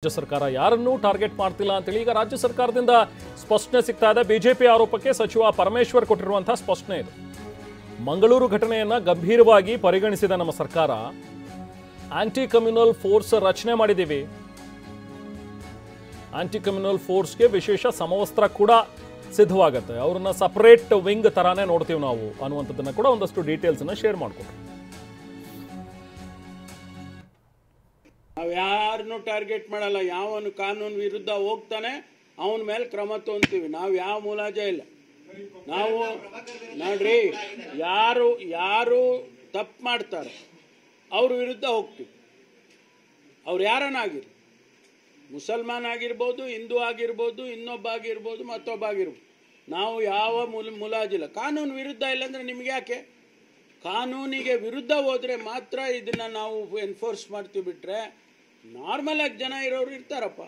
ರಾಜ್ಯ ಸರ್ಕಾರ ಯಾರನ್ನೂ ಟಾರ್ಗೆಟ್ ಮಾಡ್ತಿಲ್ಲ ಅಂತೇಳಿ ಈಗ ರಾಜ್ಯ ಸರ್ಕಾರದಿಂದ ಸ್ಪಷ್ಟನೆ ಸಿಗ್ತಾ ಇದೆ. ಬಿಜೆಪಿ ಆರೋಪಕ್ಕೆ ಸಚಿವ ಪರಮೇಶ್ವರ್ ಕೊಟ್ಟಿರುವಂತಹ ಸ್ಪಷ್ಟನೆ ಇದು. ಮಂಗಳೂರು ಘಟನೆಯನ್ನ ಗಂಭೀರವಾಗಿ ಪರಿಗಣಿಸಿದ ನಮ್ಮ ಸರ್ಕಾರ ಆಂಟಿ ಕಮ್ಯುನಲ್ ಫೋರ್ಸ್ ರಚನೆ ಮಾಡಿದ್ದೀವಿ. ಆಂಟಿ ಕಮ್ಯುನಲ್ ಫೋರ್ಸ್ಗೆ ವಿಶೇಷ ಸಮವಸ್ತ್ರ ಕೂಡ ಸಿದ್ಧವಾಗುತ್ತೆ. ಅವ್ರನ್ನ ಸಪರೇಟ್ ವಿಂಗ್ ತರಾನೇ ನೋಡ್ತೀವಿ ನಾವು ಅನ್ನುವಂಥದ್ದನ್ನ ಕೂಡ ಒಂದಷ್ಟು ಡೀಟೇಲ್ಸ್ ಅನ್ನ ಶೇರ್ ಮಾಡ್ಕೊಟ್ರು. ನಾವು ಯಾರನ್ನು ಟಾರ್ಗೆಟ್ ಮಾಡಲ್ಲ. ಯಾವನು ಕಾನೂನು ವಿರುದ್ಧ ಹೋಗ್ತಾನೆ ಅವನ ಮೇಲೆ ಕ್ರಮ ತಗೊಂತೀವಿ. ನಾವು ಯಾವ ಮುಲಾಜ ಇಲ್ಲ. ನಾವು ನೋಡ್ರಿ, ಯಾರು ತಪ್ಪು ಮಾಡ್ತಾರೆ ಅವ್ರ ವಿರುದ್ಧ ಹೋಗ್ತೀವಿ. ಅವ್ರು ಯಾರನ್ನಾಗಿರ್ಬೋದು, ಮುಸಲ್ಮಾನ್ ಆಗಿರ್ಬೋದು, ಹಿಂದೂ ಆಗಿರ್ಬೋದು, ಇನ್ನೊಬ್ಬ ಆಗಿರ್ಬೋದು, ಮತ್ತೊಬ್ಬ ಆಗಿರ್ಬೋದು. ನಾವು ಯಾವ ಮುಲಾಜಿಲ್ಲ. ಕಾನೂನು ವಿರುದ್ಧ ಇಲ್ಲಾಂದ್ರೆ ನಿಮ್ಗೆ ಯಾಕೆ? ಕಾನೂನಿಗೆ ವಿರುದ್ಧ ಹೋದರೆ ಮಾತ್ರ ಇದನ್ನು ನಾವು ಎನ್ಫೋರ್ಸ್ ಮಾಡ್ತೀವಿ. ಬಿಟ್ಟರೆ ನಾರ್ಮಲ್ ಆಗಿ ಜನ ಇರೋರು ಇರ್ತಾರಪ್ಪ.